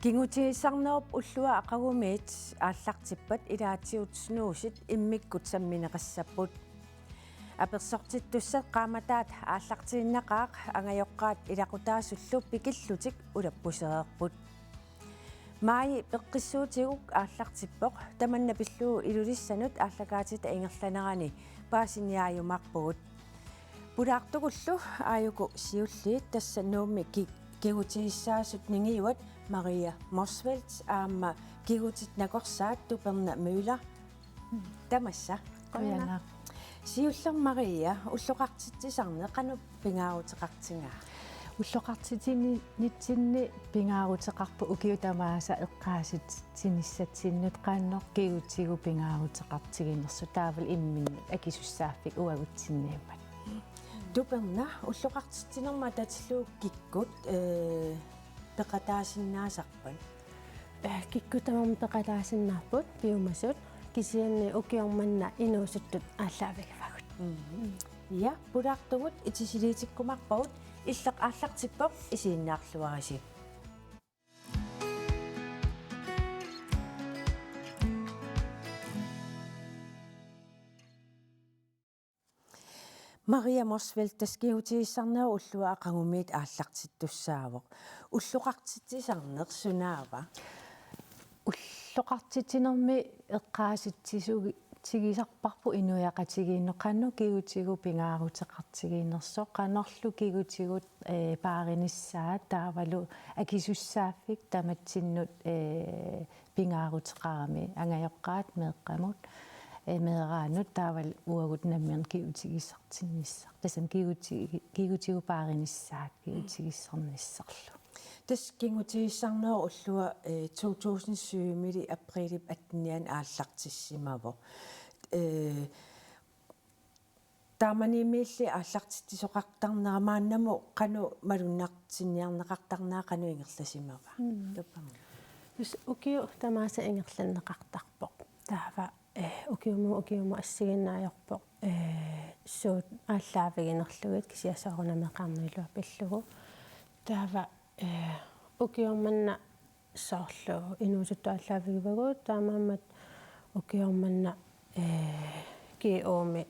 Kingutiisarnerup ullua aqagumiit aallartippat ilaatiut snuusit immikkut sammineqassapput apersortittussat qaamataat aallartiinnaqaaq angajoqqaat ilaqutaasullu pikillutik ulappusereerput maai peqqissuutiguk aallartippoq tamanna pilluu ilulissanut aallakaatita ingerlanerani paasiniaajumaqpugut pulaartukullu aayuku siulliit tassa nuummi kigutiissaasut ningiuat Maria Morsfeldt aamma kigutit nakorsaat Tuperna Müller tamassa qoyana siuller Maria ulloqartitsisarne qanu pingaaruteqartingaa ulloqartitini nitsinni pingaaruteqarpu ukiutamaasa eqqaasit tinissatsinut qaannoq kigutigu pingaaruteqartiginersu taaval imminni akisussaaffik uagutsinniimmat Tuperna ulloqartitsinerma tatilluuk kikkut peqataasinnaasarpan kikkutamam peqataasinnaarput piumasut kisianni ukiormanna inuusuttut ааllаавигафагут ja pulaartugut itisiliitikkumarpagut illeq aallartippoq isiinnaarluarisi Maria Morsfeldt taskiutiissarnaa ullua aqagumiit aallartittussaavoq ulloqartitsisarneersunaava уллоqartitinermi eqqaasitsisugi tigisarparpu inuyaqatigiinnoqannu kigutigu pingaaruteqartigiinerso qanorlu kigutigut paarinissaat taavalu akisussaaffik tamatsinut pingaaruteqarami angajoqqaat meeqqamut meeraanut taaval uagut nammiern kigutigisartinnissar tasam kigutigu paarinnissaat kigutigissornissarlu tas kingutiissarnaa ullua 2007 aprili 18 aallartissimavo taamaniimmiilli aallartittisoqartarneramaannamu qanu malunnartinniarneqartarnaa qanu ingerlasimava tupanga us ukiu tamaasa ingerlanneqartarpoq taava ukiumu assiginnaajorpoq suut aalлааviginerlugit kisiassorunameqarnilua pillugu taava ukiormanna soorlu inuusuttu aalлааvigivagut taamaammat ukiormanna kiuumi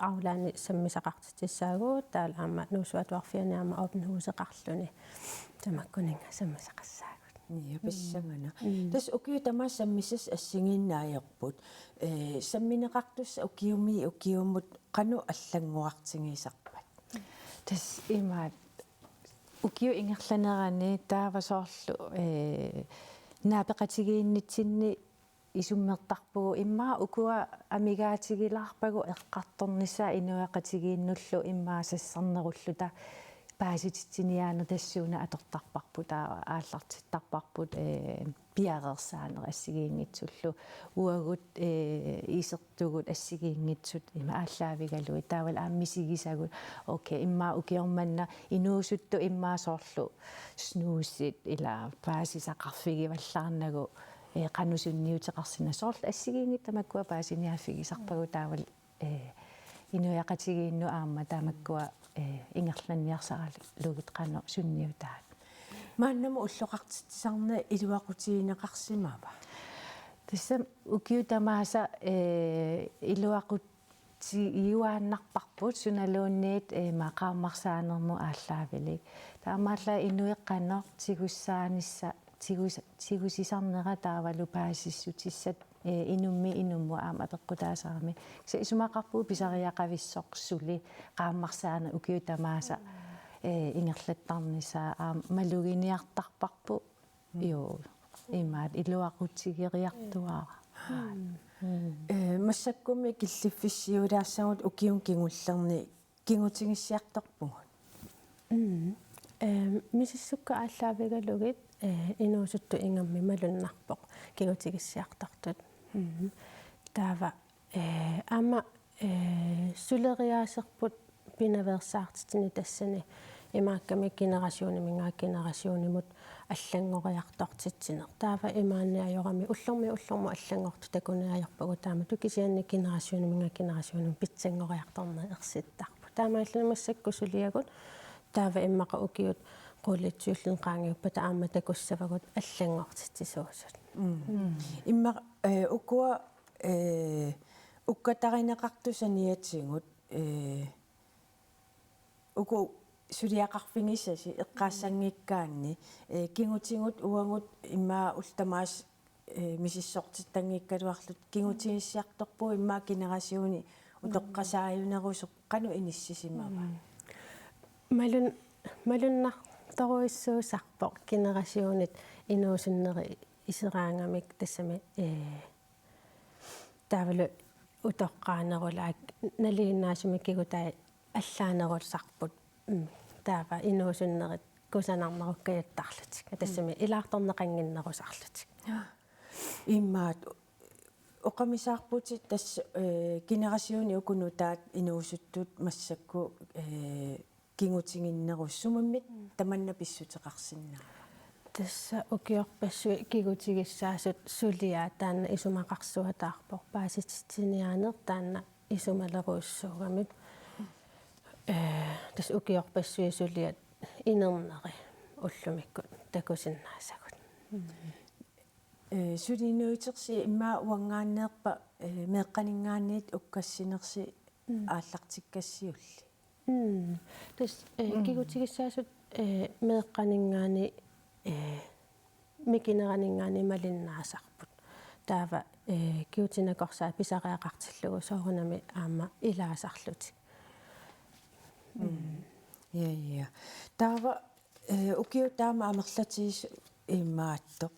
aulaani sammisaqartitissaagut taalaama nuusuatuarfianiama opnuuseqarluni tamakkuninga sammisaqassaagut ja pissangana tas ukiu tamassammissas assinginnaajerput sammineqartussa ukiummut qanu allanguartingisarpat tas imaat ukiu ingerlanerani taavasoorlu naapeqatigiinnitsinni isummertarpugu immaa ukua amigaatigilaarpagu eqqartornissaa inuaqatigiinnullu immaa sassarnerulluta paasititsiniaana tassuuna atortarparput aallartittarparput piarersaaner assigiingitsullu uagut iisertugut assigiingitsut ima aalлааvigalui taaval aammisigisagut okay immaa ukiormanna inuusuttu immaa soorlu snuussit ila paasisaqarfigivallaarnagu qanusunniuteqarsina soorlu assigiingittamakkua paasiniaffigisarpagu taaval inuyaqatigiinnu aamma taamakkua ingerlanniarsaralugit qanno sunniutaat maannamu ulloqartitsarne iluaqutiineqarsimava tassam ukiutamaasa iluaqutti iuaannarparput sunaluunniit maqaammarsaanermu aalлааvilik taamaalla inuiqqanno tigussaanissa tigusisarnera taavalu paasissutissat inummi inummu aam apeqqutaasarami se isumaqarpuu pisariaqavissoqsuli qaammarsaana ukiutamaasa ingerlattarnisaa aam maluginiartarparpu yoo imaat iluaqutsigeriartuara массаккуми киллиффиссиулаассагут укиун кингуллерни кингутигиссиарторпугут мисиссукка ааллаавигалугит инуусутту ингамми малуннарпоқ кингутигиссиартартут таава ама сулериаасерпут пинаверсаартитини тассани имаакками генерасиони мингаа генерасионимут аллангориартортитсинер таава имаанниажорами уллерми аллангорту такунаажорпагу таама тукисианни генерасиони мингаа генерасионим питсангориарторна ерситтарпу таамааллунамассакку сулиагут таава иммаqa ukiut qulitsuullun qaangiuppa taamma takussavagut аллангортитсуусут имма укуа уккатаринеқартусаниатсигут уку сулиақарфигисаси эққаассангиккаанни кингутингут уангут иммаа ултамаас мисиссортиттангиккалуарлут кингутигиссиарторпу иммаа генерасиуни утоққасааюнерусоқ кану иниссисимава малуннарторуиссуусарпоқ генерасиунит инуусуннери исераангамик тассами таавалу утоққаанерулаак налигиннаасумиккигутай аллаанерулсарпут таава инуусуннерит кусанарнеруккаяттарлутик тассами илаарторнеқангиннерусарлутик иммаат оқамисаарпутит тасс генерасиуни укунутаат инуусуттут массакку кингутингиннеруссумаммит таманна писсутеқарсиннаа тасса укиорпассуи кигутигиссаасут сулиаа таанна исумақарсуатаарпор пааситсиниаанер таанна исумалеруussуугамит тас укиорпассуи сулиат инернери уллумиккут такусиннаасагут сулинуитерси иммаа уангааннеерпа меэкканингаанниит уккассинерси ааллартиккассиулли тас кигутигиссаасут меэкканингаани микинеранингаани малиннаасарпут таава киутинакорсаа писариақартиллугу соорунами аама илаасарлутик я таава укиу таама амерлатигис иммааттоқ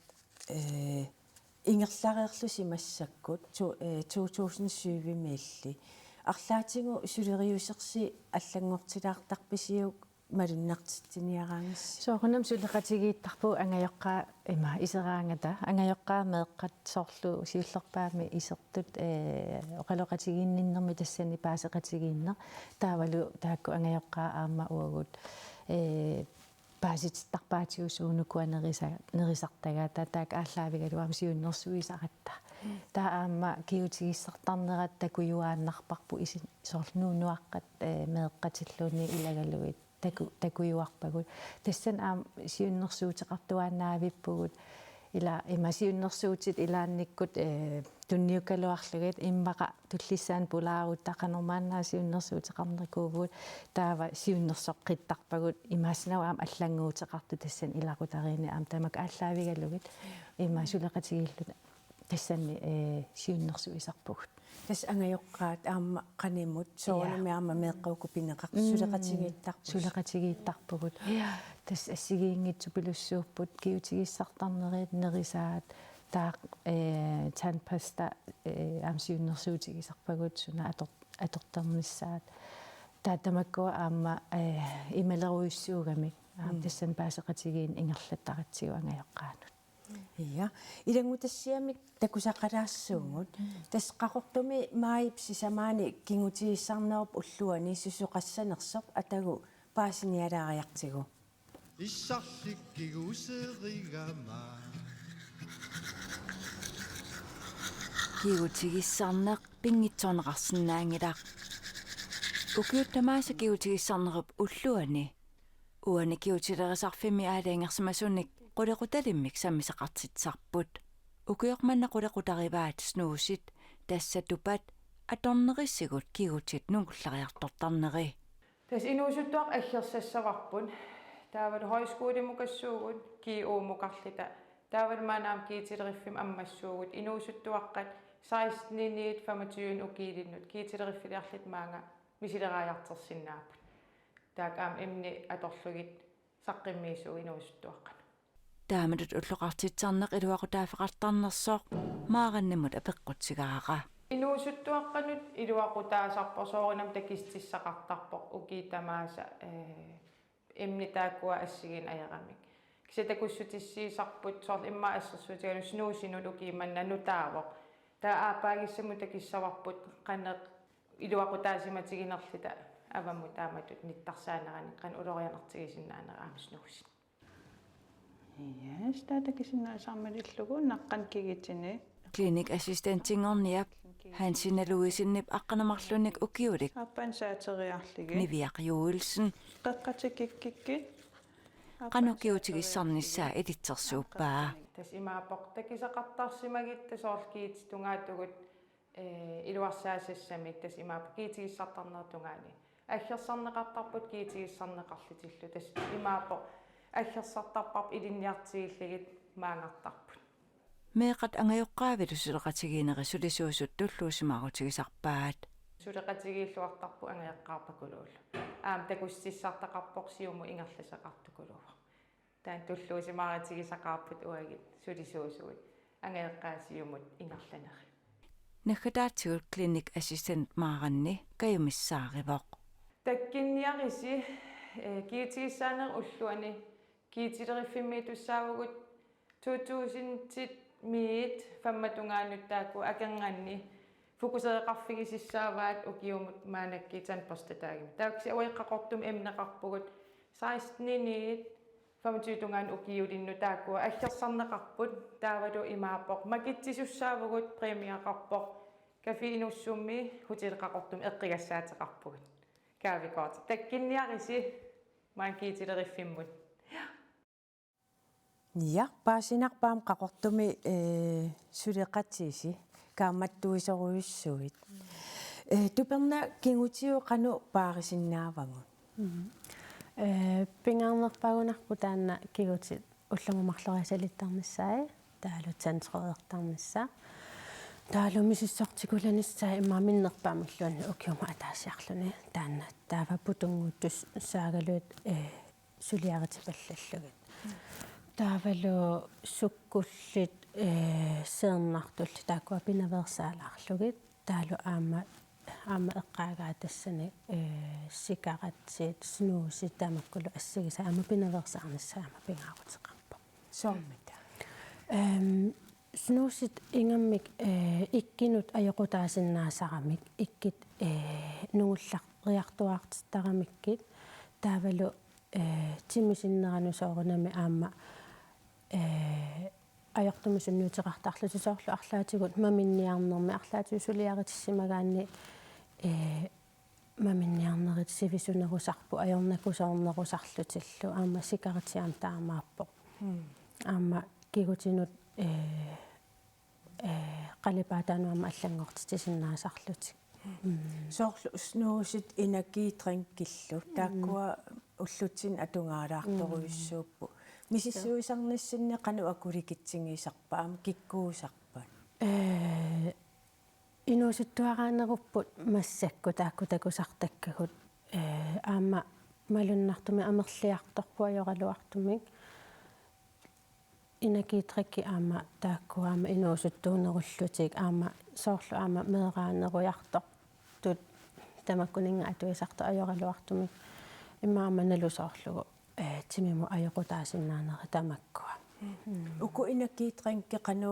ингерлариерлуси массаккут 2007 милли арлаатигу сулериусерси аллангортилаартарписиук малуннартиттиниараангас соорунам сулеқатигииттарпу ангайоққаа има исераангата ангайоққаа меэққат соорлу сиуллерпаами исертут оқалоқатигиинниннэрми тассани паасеқатигииннер таавалу таакку ангайоққаа аама уагут пааситтарпаатиусуунукуанерисартагаата таак ааллаавигалуам сиуннэрсуисаратта таа аама киутигиссартарнерат такуюааннарпарпу иси соорлнуунуаққат меэққатиллууни илагалуит такуюарпагут тассан аам сиуннэрсуутеқартуаанаавиппугут ила имасиуннэрсуутит илаанниккут тунниуккалуарлугит иммаqa туллиссаан пулааруттақанермааннаа сиуннэрсуутеқарнеркуувут таава сиуннэрсоққиттарпагут имааснава аам аллангуутеқарту тассан илақутариини аам тамак ааллаавигалугит имаасулеқатигииллута тассанни сиуннэрсуисарпугут тас ангайоққаат аама qaнимут соорнами аама меэққауку пинеқар сулеқатигииттарпугут тас ассигиингитсу пилуссууппут киутигиссартарнериит нерисаат таақ танпаста амсиуннэрсуутигисарпагут суна атортернissaат таатамаккуа аама ималеруйуссуугами аам тассан паасеқатигиин ингерлаттаратсигу ангайоққаанут ja илангутассиамик такусақалаассуугут тас қақортуми маип сисамаани кингутигиссарнеруп уллуани сусоқассанерсоқ атагу паасиниалаариартигу иссарликкигусеригама киутигиссарнеқ пингитсорнеқарсинаангилаа укиуттамааса киутигиссарнеруп уллуани уани киутилерисарфими аалаангерсимасуник qulaqutalimik sammisaqartitsarput ukiormanna qulaqutaриvaat snuusit тассатупат аторнериссигут кигутит нунгуллариарторtarneri тас инуусуттуақ аггерсассаварпут таавал хойскуулимукассуугут киуумукарлита таавал манаам киитилериффим аммассуугут инуусуттуаққат 16 25 укиилиннут киитилериффилиарлит маанга мисилераажартерсиннаапут таак аам эмни аторлугит саққиммиисуу инуусуттуаққат тааматут уллоқартитсарнеқ илуақутаафеқартарнерсооқ маараннамут апеққутсигаара инуусуттуаққанут илуақутаасарпорсооринам такистиссақартарпоқ укиитамааса эмни тааккуа ассигин аярамик кисатакуссутиссиисарпут соор имма ассерсуутигалу снуусинут укииманна нутаавоқ таа аапаагиссаму такиссаварпут қанеқ илуақутаасиматигинерлита авамму тааматут ниттарсаанерани қан улорианертигисиннаанера аамснуусин Ja, статакисиннаасармалиллугу наққан кигитини клиник ассистентингорниап хансиналуисиннип аққанамарлуник укиулик аппан саатериарлиги нивиақиуилсен қеққатиккиккит qanukiutigissarnissaa ilitsersuuppaa тас имаапоқ такисақартарсимагит тасоорлкиит тунгаатугут илуарсаасассами тас имаап киитигиссартарнертунгаани аггерсарнеқартарпут киитигиссарнеқарлутиллу тас имаапоқ аггерсартарпарп илинниартигиллагит маангартарпут meeqat angayuqqaavilu suleqatigiineri sulisuusut tulluusimaqutigisarpaat сулеқатигииллуартарпу ангаяққарпакулуул аам такуссиссартақарпорсиуму ингерласақартукулуа таан туллуусимааратигисақарпут уагит сулисуусуит ангаяққаасиумут ингерланери nagkataatigut klinik assistent maaranni kajumissaaриvoq таккинниариси киитигиссаанер уллуани киитилериффимми туссаавгут 2000-тит миит фамматунгаануттаакку акангаанни фокусеэқарфигисиссааваат укиумут маанакки танпостатаагим таакси ауиққақортум эмнеқарпугут 16-ниит фамтуутунгаан укиулинну таакку аггерсарнеқарпут таавалу имаапоқ макитсисуссаавгут премиақарпоқ кафиинуссумми хутилеқақортум эққигассаатеқарпугут каавикоорт таккинниариси маанкиитилериффиммут Ja, paasinarpaam qaqortumi suleqatiisi kaammattuisoruissuit. Tuperna kingutiu qanu paarisinnaavagun. Pingaarnerpagunarpu taanna kigutit уллангумарлориасалиттарнissaи таалу центререртарнisса таалу мисиссортикуланissaи иммааминнерпаамиллуани укиума атаасиарлуни таанна тааваппутунгуттус саагалуит сулиаритипаллаллугит таавалу суккуллит сеернартулли тааккуа пинаверсаалаарлугит таалу аама эққаагаа тассани сикаратсиит снуусит таамаккулу ассагиса аама пинаверсаарниссаама пингаагутеқарпа Sommita. снуусит ингаммик иккинут аёқутаасиннаасарамик иккит нугуллариартуаартиттарамиккит таавалу тимисиннеранусоорунами аама аёртумисуннуутеқартарлутисоорлу арлаатигут маминниарнерми арлаатиусулиаритиссимагаанни маминниарнерит сивисунерусарпу аёрнакусоорнерусарлутиллу аама сикаритиам таамааппо аама кигутинут qalipaatanуама аллангортитисиннаасарлутик Soorlu snuusit inakiitrinkkillu taakkuа уллутсин атунгаалаарторуиссууппу мисиссуисарнissinne qanu akulikitsingiisarpa aam kikkuusarpa инуусуттуараанеруппут массакку таакку такусартаккагут аама малуннартуми амерлиарторпу ажоралуартумик инакиитрикки аама тааккуаама инуусуттуунеруллутик аама соорлу аама меэраанеруйартор тут тамаккунинга атуисарта ажоралуартумик имаама налусоорлугу тимиму ажоқутаасиннаанера тамаккуа uku inakiitrinkke qanu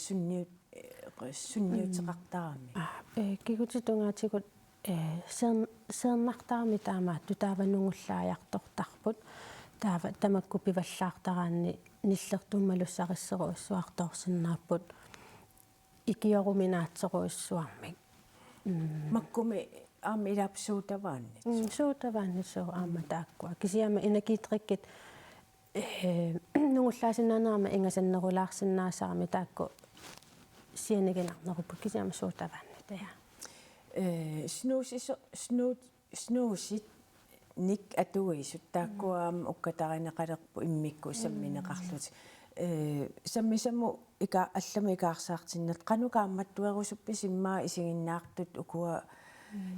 sunniuteqartarami кигутитунгаатигут сеернартарми таамаат тутааванунгуллаажартортарпут таава тамакку пиваллаартараанни ниллертуммалуссариссеруиссуарторсиннааппут икиоруминаатсеруиссуармик makkumi aami ilapsuutavaanni суутавааннисуу аама тааккуа кисиама инакиитриккит нугуллаасиннаанерама ингасаннерулаарсинаасарами таакку сианигинарнеруппут кисиама суутаваанни таа snuusit ник атуисут тааккуаама уккатаринеқалерпу иммикку самминеқарлути саммисаму ика аллами икаарсаартиннат qanukaammatuerusuppi simmaa isигиннаартут укуа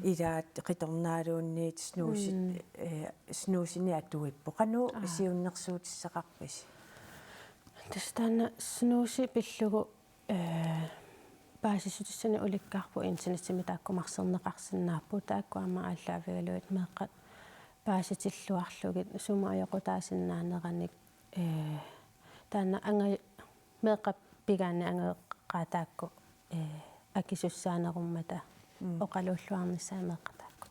илаат қиторнаалуунниит снуусини атуиппу qanu сиуннерсуутиссақарпис тастана снууси пиллугу баасисутиссани уликкаарпу интернетсими тааккумарсернеқарсинааппу тааккуама ааллаавигалуит меэққат бааситиллуарлугит сума аёқутаасиннаанераник таана анга меэққап пигаани ангеққаатаакку акисуссаанеруммата оқалууллуарниссаа меэққатаакку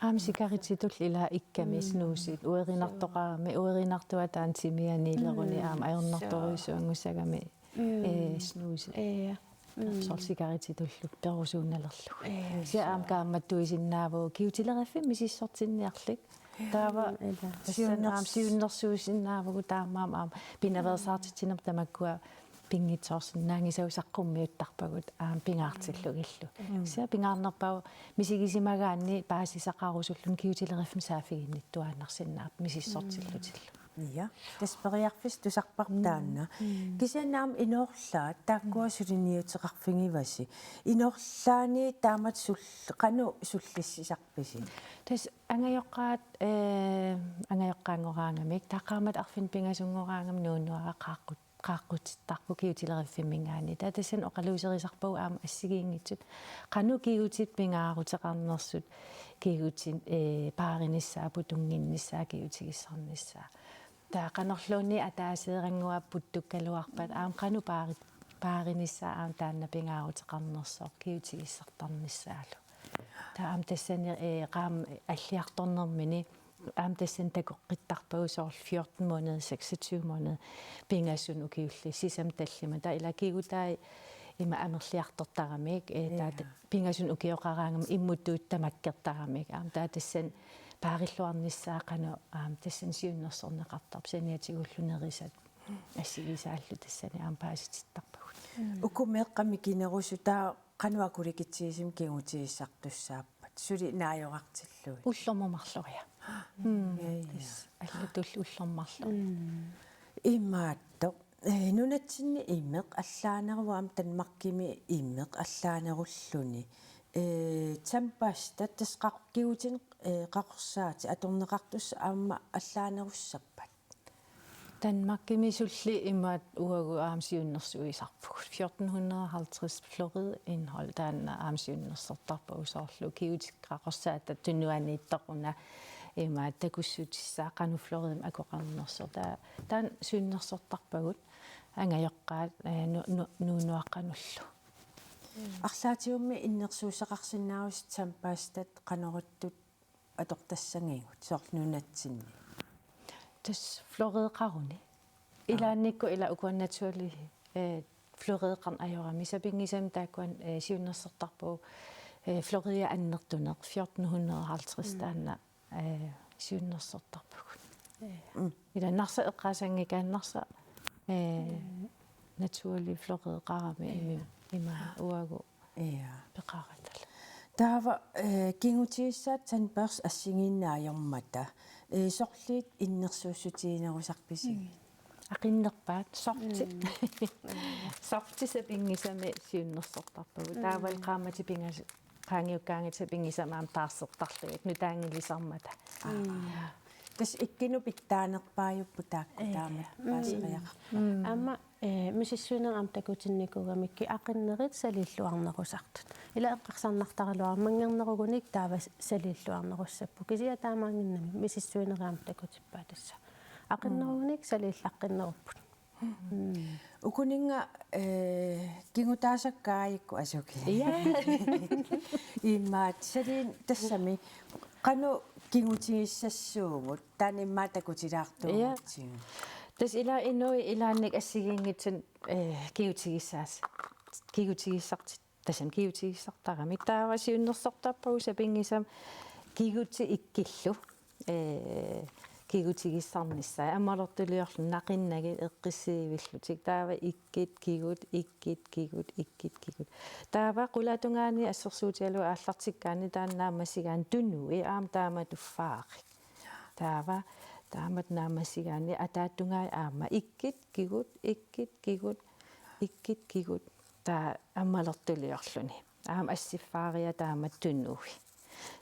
аамсикарититул ила икками снуусит уеринартоқарами уеринартуатаан тимианилеруни аама аёрнарторуисуангуссагами снуусит сорсикарититуллу перусуунналерлу сиаам каамматтуисиннаавуу киутилериффи мисиссортинниарлик таава сиуннаам сиуннерсуусиннаавгу таамаам аам пинаверсаартитинер тамаккуа пингитсоорсиннаангисаусаққуммиуттарпагут аам пингаартиллугиллу сиа пингаарнерпау мисигисимагаанни паасисақарусуллун киутилериффим саафигинниттуааннарсиннаап мисиссортиллутиллу Ja, таспериарфис тусарпартаанна кисанаам иноорлаа тааккуасулиниутеқарфигиваси иноорлаани таамат қану суллиссисарписи тас ангайоққаат ангайоққаангораангамик таақаамат арфин пингасунгораангам нуунуара qaaqquttittarpu kiutileriffimmingaani taatasan oqaluuserisarpau aama assigiinngitsut qanu kiutit pingaaruteqarnersut kiutin paarinissaapu tunginnissaa kiutigissarnissaa taaqanorluunni ataaseeranguapput tukkaluarpat aam qanu paarinissaa aam taanna pingaaruteqarnersoor kiutigissartarnissaalu taam tassani qaam alliartornermini am tassan takoqqittarpagusoorl 14 måneder 26 måneder pingasun ukiulli sisam tallima ta ila kigutai ima amerliartortaramik ta pingasun ukioqaraangam immuttuuttamakkertaramik am ta tassan paarilluarnissaaqanu am tassan siunnersorneqartarp saniatigullunerisat assigisaallu tassani am paasitittarpagut ukumeeqqami kinerusu taa qanuakulikitsiisim kiungutiissartussaappat suli naajoqartillui ullormumarluria аллатул уллормарлу имаатто нунатсинни иммеқ аллаанеруам танмаркими иммеқ аллаанеруллуни тампаста тасқақкиутин қақорсаати аторнеқартус аама аллаанеруссаппат Danmark sулли имаат уагу аамсиуннэрсуисарпугут 1450 флорид инхол таанна аамсиуннэрсэртарпагусоорлу киутиккаақорсаата туннуанииттақуна имаат такуссутиссаақану флоридим акоқарнерсо таан сиуннэрсэртарпагут ангайоққаат нуунуаққануллу арлаатиумми иннерсуусеқарсинаавис тампаастат қанеруттут атортассангингут соорлнунатсинни тас флорееқаруни илаанникку ила укуан натуали флорееқарн ajorami сапингисам тааккуан сиуннерсертарпуу флория аннертунеқ 1450 таанна сиуннерсертарпугут ила нарса эққаасангикааннарса натуали флорееқарами има уагу пеқаратал таава кингутииссаат танперс ассигииннаajormata сорли иннерсууссутиинерусарписиги ақиннерпаат сорти сапингисами сиуннерсортарпагу таавал qaamati pingas qaangiukkaangita pingisamaam taarsертарлугит нутаангилисармата тас иккину питтаанерпаajuppu таакку таамат паасериақ ама мисиссуинер ам такутинникугамикки ақиннерит салиллуарнерусартут ила эққарсарнартаралуар мангернеругуник таава салиллуарнеруссаппу кисиа таамаангиннами мисиссуинер ам такутиппаа тасса ақиннеругуник салиллаққиннеруппут укунинга кингутаасаккаайикку асуки имаат салин тассами qanu кингутигиссассуугут тааниммаа такутилаартуутсигу тас ила инуи илаанник ассигингитсин киутигиссаас кигутигиссартит тасан киутигиссартарами таава сиуннерсортарпагу сапингисам кигути иккиллу кигутигиссарниссаа аммалортулиорлу нақиннаги эққиссиивиллутик таава иккит кигут таава қулатунгаани ассерсуутиалу ааллартиккаани тааннаамассигаан тунуи аам таама туффаақи таава таамат наамассигаани атааттунгаи аама иккит кигут таа аммалортулиорлуни аам ассиффаариа таамат тунуи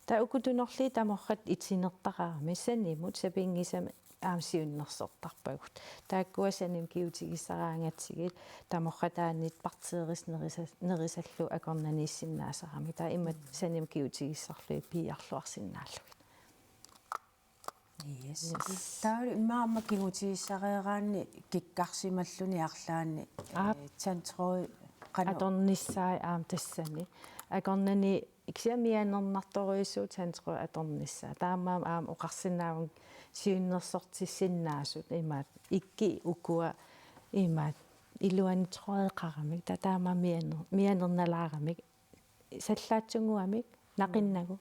та укутунорли таморрат итсинертараарми санимут сапингисами аамсиуннерсортарпагут тааккуасаним киутигиссараангатсигит таморратааннит партиерис нерисаллу акорнанииссиннаасарами таа имат саним киутигиссарлуи пиарлуарсиннааллугит yes таа имаама кингутигиссареераанни киккарсималлуни арлаани цантрой аторниссаа аам тассани акорнани иксиамианернарторуиссуут цантрой аторниссаа таамаам аам оқарсинаавун сиуннерсортиссиннаасут имаат икки укуа имаат илуани троеқарамик татаама мианерналаарамик саллаатсунгуамик нақиннагу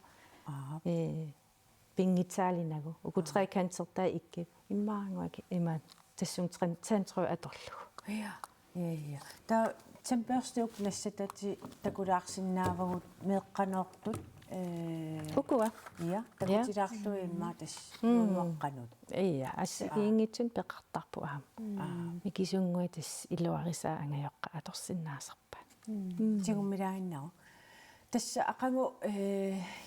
пингитсаалинагу укутреикансертай иккип иммаарангуаки имаат тассун центру аторлугу Ja. Der tempørstøv næste til der kunne der sinnaavut meqqanortut укуа ja der kunne tidaqlu immatas nuaqqanut ия ассакиингитсун пеқартарпу аам микисунгуатас илуарисаа ангайоққа аторсиннаасарпа тигуммилааиннау тасса ақангу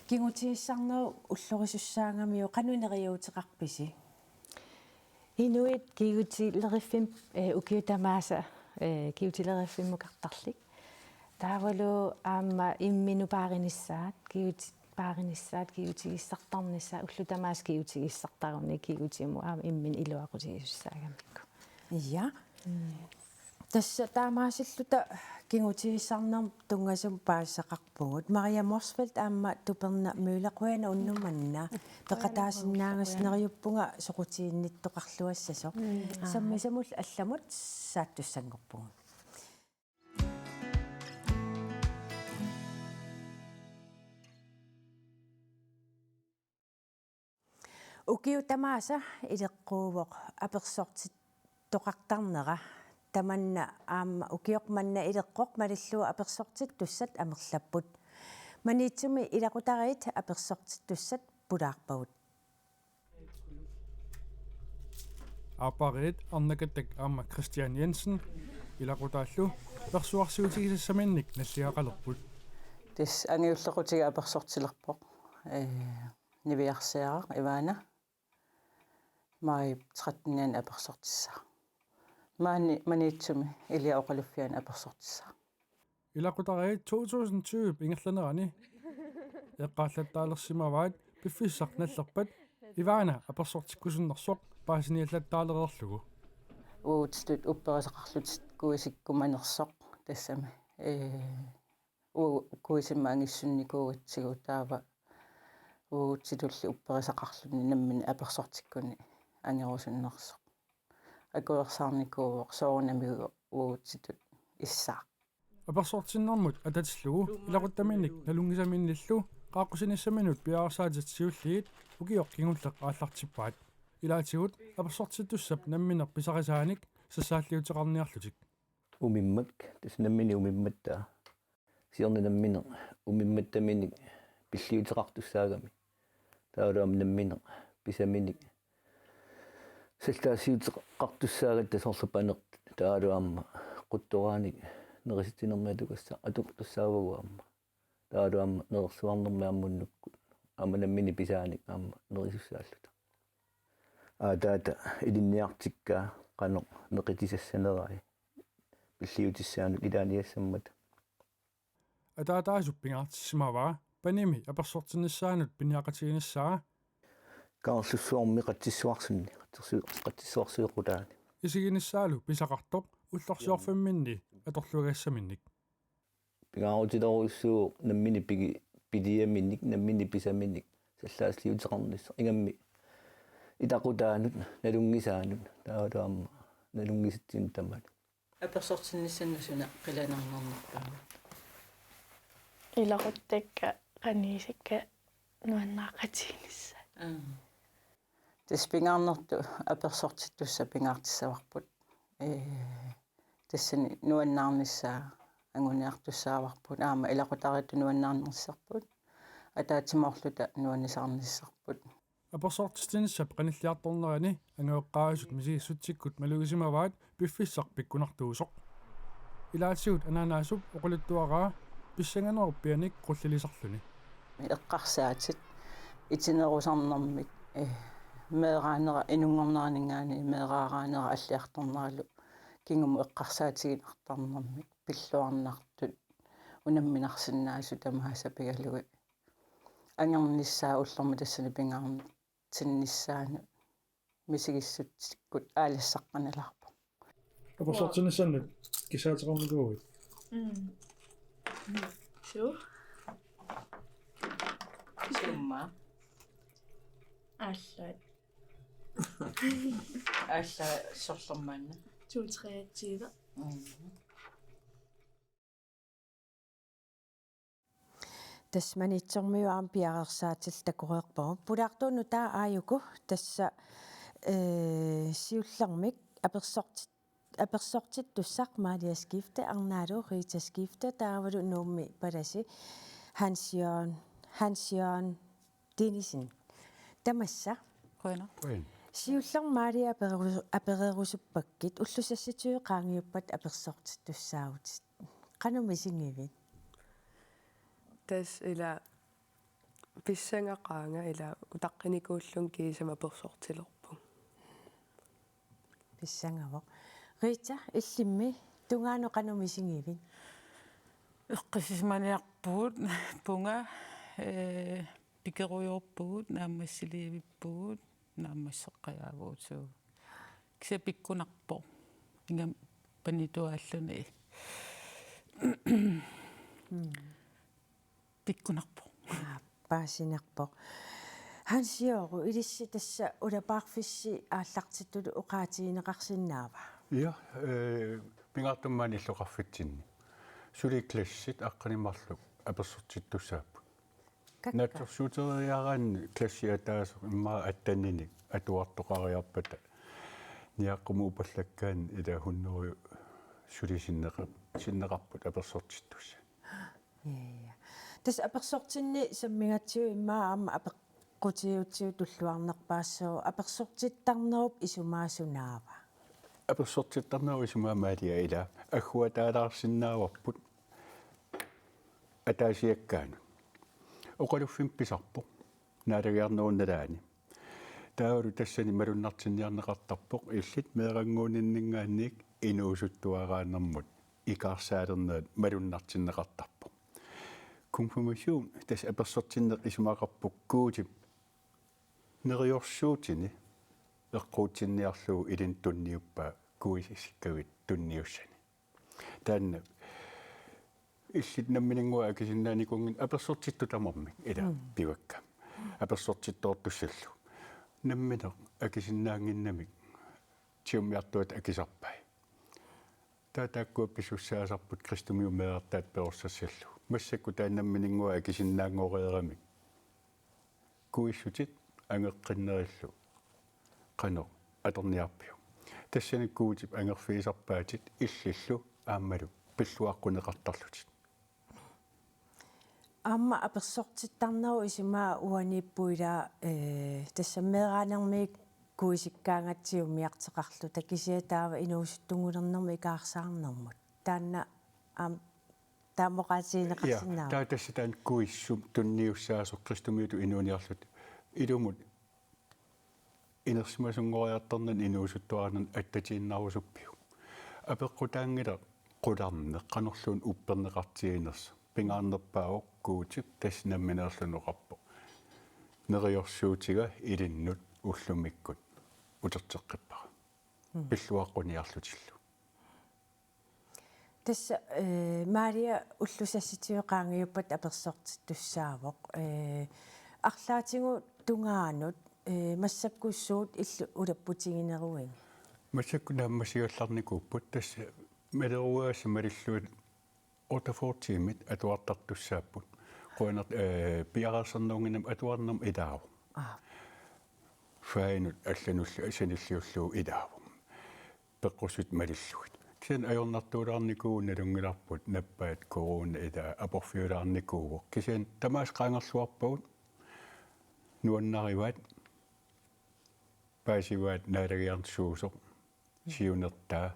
кигутииссарнеру уллорисуссаангамиу qanuneriuteqarpisi инуит кигутилериффим укиутамааса кигутилериффиммукартарлик таавалу аама иммину пааринissaat кигутигиссартарнissaа уллутамаас кигутигиссартаруни кигутиму аама иммин илуақутигиссаагамикку ja тасса таамаасиллута кигутииссарнерм тунгасум паассақарпугут Maria Morsfeldt аама туперна мюлеқуяна уннуманна пеқатаасиннаангаснериуппунга соқутиинниттоқарлуассасо саммисамул алламут сааттуссангорпугу укиутамааса илеққуувоқ аперсортит тоқартарнера таманна аама укиоқманна илеққоқ малиллуа аперсортит туссат амерлаппут маниитсуми илақутариит аперсортит туссат пулаарпагут Апарит арнакаттак аама Кристиан Jensen илақутааллу персуарсуутигисассаминник наллиақалерпут тис ангиуллеқутига аперсортилерпоқ нивиарсиара иваана май 13-ниан аперсортиссаа маниитсуми илиаоқалуффиан аперсортиссаа илақутариит 2020 ингерланерани эққааллаттаалерсимаваат пиффиссарналлерпат иваана аперсортиккусуннэрсоқ паасиниаллаттаалерерлугу уутстут упперисақарлутит куисиккуманерсоқ тассами куисиммаангиссунникуугатсигу таава уутситулли упперисақарлуни наммин аперсортиккуни ангерусуннерсоқ акуерсаарникууоқ соорнамигу уутситут иссаа аперсортиннэрмут ататиллугу илақуттаминник налунгисаминниллу qaaqqusinissaminut piaarsaatitsiulliit ukiоq kingulleq aallartippaat ilaatигут аперсортиттуссап намминер писарисааник сассааллиутеқарниарлутик умиммак таснаммини умимматта сиорнинамминер умимматтаминик пиллиутеқартуссаагами таалуам намминер писаминик салтаасиутеқартуссаагат тасорлупанерт таалуамма қутторааник нериситинернатукасса атуқтуссаавагуамма таалуамма нерсуарнэрмааммуннуккут аманаммини писааник аама нерисуссааллута таата илинниартиккаа qano neqitisassanarai пиллиутиссаанут илааниассаммат атаатаасуппингаартиссимаваа паними аперсортиннссаанут пиниақатигинассаа каарлуссуарми qattissuarsunni qattissuarsuuqutaani исигинассаалу писақартоқ уллорсиорфамминни аторлуагассаминник пигаарутилоруссуу наммини пидиаминник наммини писаминник саллааслиутеқарнисса ингамми итақутаанут налунгисаанут таалуамма налунгиситсин таммат аперсортинниссаннасуна қиланарнарнерпаа илақуттакка қаниисакка нуаннаақатигнисса теспингаарнерту аперсортиттусса пингаартиссаварпут тассани нуаннаарниссаа ангуниартуссааварпут аама илақутариту нуаннаарнерсарпут атаатимоорлута нуаннисаарниссарпут аперсортистинissap qanilliartornerani angueqqaasut misigissutsikkut malugisimawaat piffissaq pikkunartuusoq ilaatigut anaanaasup oquluttuaraa pissanganeruppianik qullilisarluni эққарсаатит итинерусарнэрмик меэраанера инунгорнааningaani меэраараанера аллиарторнералу кингуму эққарсаатигинартарнэрмик пиллуарнартут унамминарсинаасу тамаасапигалуи ангерниссаа уллерми тассани пингаарни тинниссаану мисигиссутсиккут аалассаққаналарпа аперсортинниссаннут кисаатеқарникуугит Sure. сумма Аллат. алла сорлермаана 2-3 Tasmanitsormiuam piaqersaatil takureerpoo pulaartuunu taa aayuku tassa siullermik apersortit tussaq maaliaskifte arnaalu riitaskifte taavalu nuummi palasi Hans Jørgen Denisen tamassa Qoina. siullermaali apereerusuppakkit ullusassituи qaangiuppat apersortit tussaavutit qanumisingivit tas ila pissangaqaanga ila utaqqinikuullun kiisama persortilerpun pissangavo Rita illimmi tungaano qanumisingivit eqqisismaniarpuut punga pikerujorpuut naammassiliivippuut naammasseqqayaavuutuu kisapikkunarpo ingam panituaalluni pikkunarpo paasinarpo Hans-Jørgen ilissi tassa ulapaarfissi aallartitulu uqaatiineqarsinnaava ja pingaartummaani illoqarfitsinni suliklassit aqqanimarluk apersortittussaappu natsorsuuteriaraanni klassiataas immaa attannini atuartoqariarpata niaqqum upallakkaan ila hunneru sulisinneqarput apersortittussa ja tas apersortinni sammingatsiu immaa aama apeqqutiutsiu tulluarnerpaassoo apersortittarnerup isumaasunaava apersortittarneru isumaamaalia ila agguataalaarsinnaavarput ataasiakkaanu oqaluffim pisarpo naalagiarnerunnalaani taavalu tassani malunnartinniarneqartarpoq illit meeranguuninningaanniik inuusuttuaraanermut ikaarsaalerneet malunnartinneqartarpoq konfirmation tas apersortinneq isumaaqarpuk kuutip neriorsuutini eqquutsinniarluu ilin tunniuppaa kuisissikkavit tunniussani taanna illit namminingua akisinnaanikunngin apersortittutamarmik ila pivakka apersortittoortussallu nammineq akisinnaanginnamik tiummiartuat akisarpai taataakkua pissussaasarput kristumiumeertaat perossassallu массакку тааннамминингуа акисиннаангориерамик куиссутит ангеққиннериллу қано атерниарпиу тассаниккуутип ангерфиисарпаатит иллиллу ааммалу пиллуаққунеқартарлутит амма аперсортиттарнеру исимаа уаниппуила тассаммеераанермик куисиккаангатсиуммиартеқарлу такисиатаава инуусуттунгулернерми икаарсаарнэрмут таанна таамоqaasiинеқарсинаа таатассатаан куиссум тунниуссаасоқ кристумиуту инууниарлут илумут инерсимасунгориартернан инуусуттуарнан аттатииннарусуппиу апеққутаангила қуларне қанерлуун уппернеқартигинерс пингаарнерпаавоқ куутип тассинамминеерлунеқарпо нериорсуутига илиннут уллумиккут утертеққиппара пиллуаққуниарлутиллу тасса Мария уллусасситиоқаангиуппат аперсортиттуссаавоқ арлаатингу тунгаанут массапкуссуут иллу улаппутигинеруин массаккунааммасигалларникууппут тасса малеруааса малиллуит отафортимит атуартартуссааппут қуанер пиарасернуунгинам атуарнерм илааву файнут аллануллу асаниллиуллуу илааву пеққусут малиллуит кисен ajornartuulaarnikuun nalungilarput nappaat korona ida aporfiulaarnikuuq kisen tamaas qaangerluarpagut nuannarivat paasivaat naalagiarnsuusoq siunertaa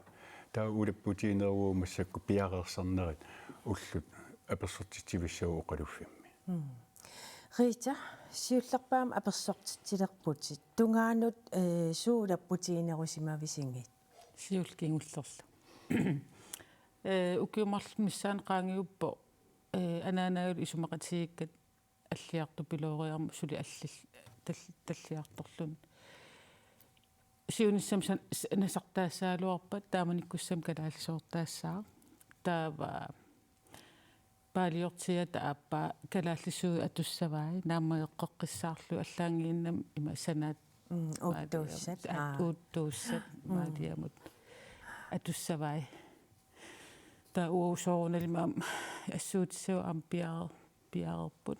taa ulipputiinerugu massakku piaqersernerit ullut apersortitivissagu oqaluffimmi Rita siullerpaam apersortitilerputit tungaanut suulapputiinerussimavissingit siulkingullerlu ukiumarlu missaan qaangiuppo anaanaagul isumaqatiikkat аллиарту пилориарму сули аллил таллиарторлун сиуниссам насартаассаалуарпат тааманиккуссам калаалсоортаассаа таава палиортиата ааппа калааллисуу атуссаваи нааммаеққеққиссаарлу аллаангииннам има санаат уттууссат маадиамут атуссаваи та уусоорналимаам ассуутиссуу аам пиаарерпут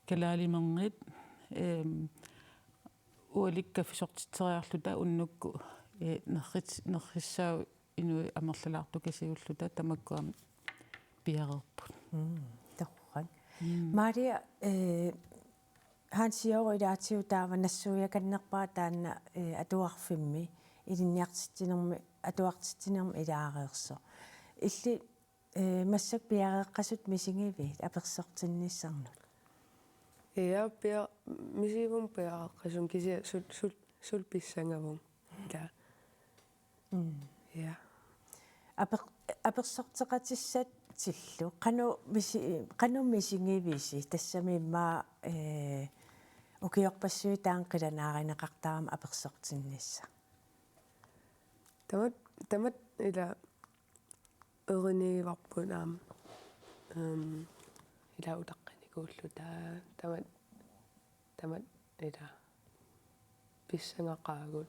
калаалимернит уаликкафисортитсериарлута уннукку нерриссаа инуи амерлалаарту кисиуллута тамаккуам пиаарерпут торран Мария han siger jo i dag til der var nassøja kan nok bare den aduarfimmi i den hjertestinum aduartestinum i dag så ikke massak bjerre kasut missinge ved at besorten i sang Ja, bjer misivum bjer kasum kisia sul pissangavum. Da. Ja. Aber sorteratisset tillu qanu missinge visi tassami ma ukiorpassu taanqilanaarineqartaram apersortinnissa tamat ila eriniivarpunaam ila utaqqinikuulluta tamat ila pissangaqaagut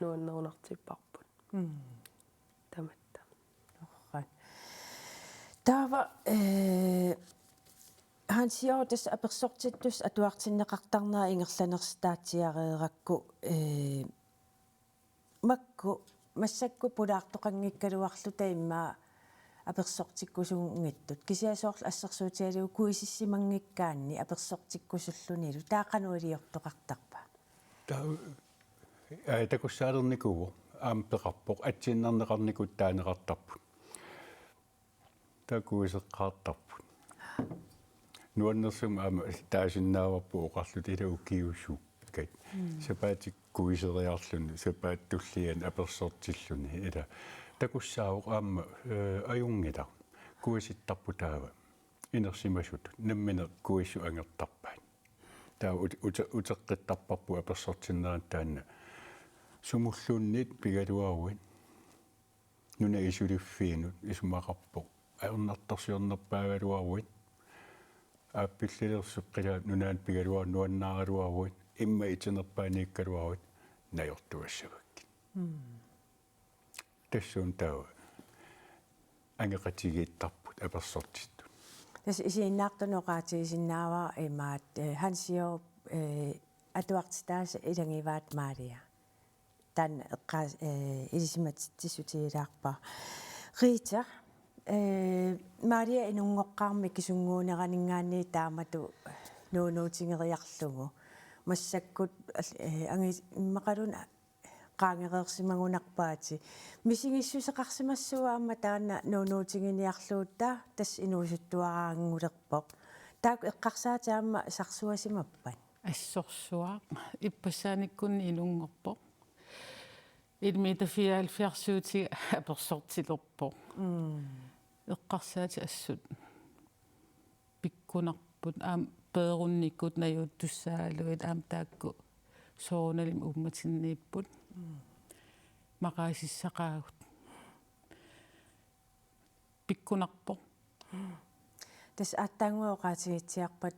nuannerunartipparput tamat Tava han siger des apersortitus atuartinneqartarnaa ingerlanerstaatiareerakku makku massakku pulaartoqanngikkaluarluta imma apersortikkusugungittut kisiasoorl assersuutialiu kuisissimangikkaanni apersortikkusulluниlu taaqanuiliortoqartarpa takussaalernikuvo aampeqarpoq atsiinnerneqarnikut taaneqartarput takuiseqqaartarput nuannersum aama taasinnaavappu oqarlut ila ukiussuukkat sapaatik kuiseriarluni sapaаттуллиан аперсортиллуни ила такуссаавоқ аама аюнгила kuisittarputaava inersimasut nammina kuissu angertarpaat taa uteqqittarparpu apersortinneraan taanna sumullunnit pigaluaruin nuna isuliffiinut isumaqarpoq aernartarsiornerpaagaluaruin aappillilерсуq nunaat pigaluar nuannaaraluaruin imma itinerpaaniikkaluaruit najortuassavakki tassuun taa angeqatigiittarput apersortittut tas isiinnaartunoqaatigisinnaava imaat han siger atuartitaas ilangivaat maalia tan ilisimatsitsutiilaarpa Rita Maria inungoqqaarmi kisunguuneraninngaanni taamatu nuunuutingeriarlugu massakkut angi immaqalun qaangereersimagunarpaati misingissuseqarsimassuaamma taanna nuunuutinginiarluutta tas inuusuttuaraangulerpoq taak eqqarsaataamma sarsuasimappan assorsua ippassaanikkunni inungorpoq ilmiita 74 apersortilerpoq eqqarsaati assut pikkunarput aam peerunnikkut najuuttussaaluit aam taakku soonalim ummatinniipput maqaasissaqaagut pikkunarpoq tas aattaanguoqaatigitsiarpat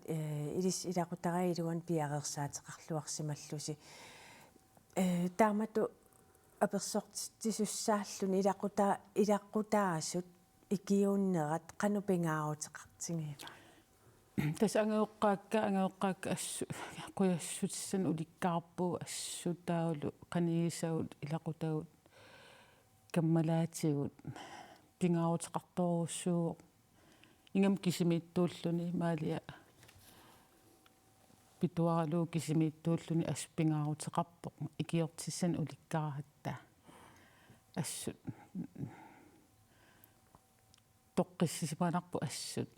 ilis ilaqutariiluan piareersaateqarluarsimallusi taamatu apersortisussaalluni ilaqutaasut ikiunnerat qanupingaaruteqartingiiva tas angeoqqaakka assu quyassutsan ulikkaarpu assutaulu qanigisaut ilaqutagut kammalaatigut pingaaruteqartorussuuq ingam kisimiittuulluni maalia pituaraluu kisimiittuulluni aspingaaruteqarpoq ikiortissan ulikkaaratta assut toqqissisimanarpu assut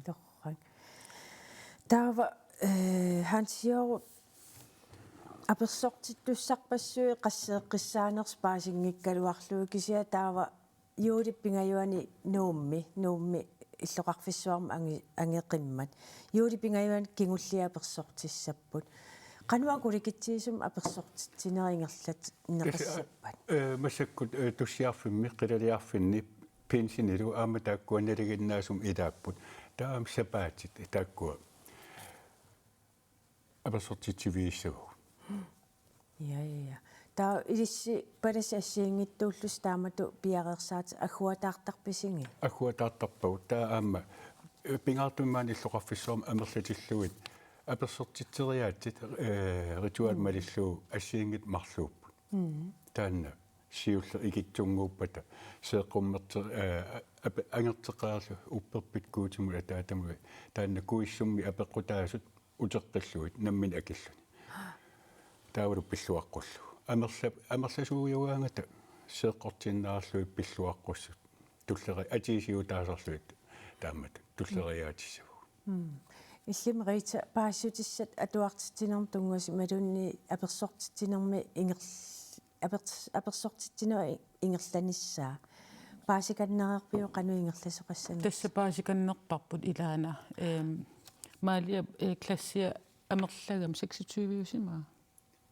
torran taava han siger apersortittussarpassui qasseeqqissaanerspaasingikkaluarluu kisia taava juulipingajuani nuummi иллоқарфиссуарма ангеқиммат юулипингаjuan kingulliapersortissapput qanuakulikittiisum apersortitsineriingерлат neqassappat масаккут туссиарфимми қилалиарфинни пенсинилу аама тааккуаналигиннаасум илааппут таам сапаатит тааккуа apersortitiviissагу ja таа илисси палас ассиингиттууллус таамату пиареерсаат аггуатаартарписинги аггуатаартарпагу таа аама пингаартуммаани иллоқарфиссуарма амерлатиллуит аперсортитсериаатит ритуал малиллуу ассиингит марлууппут таанна сиулле игитсунгууппата сеэққуммертер ангертеқаарлу упперпит куутимула таатамуи таанна куиссумми апеққутаасут утеққиллуит наммин акиллуни таавалу пиллуаққуллу амерласууйуаангата сеэққортиннаарлуи пиллуаққуссут туллери атисиутаасарлуит таамат туллериаатиссаву иллим рита паассутиссат атуартитсинерм тунгуси малунни аперсортитсинерми аперсортитсинера ингерланиссаа паасиканнерерпиу кану ингерласоқассана тасса паасиканнерпарпут илаана маалия классия амерлагам 26-усима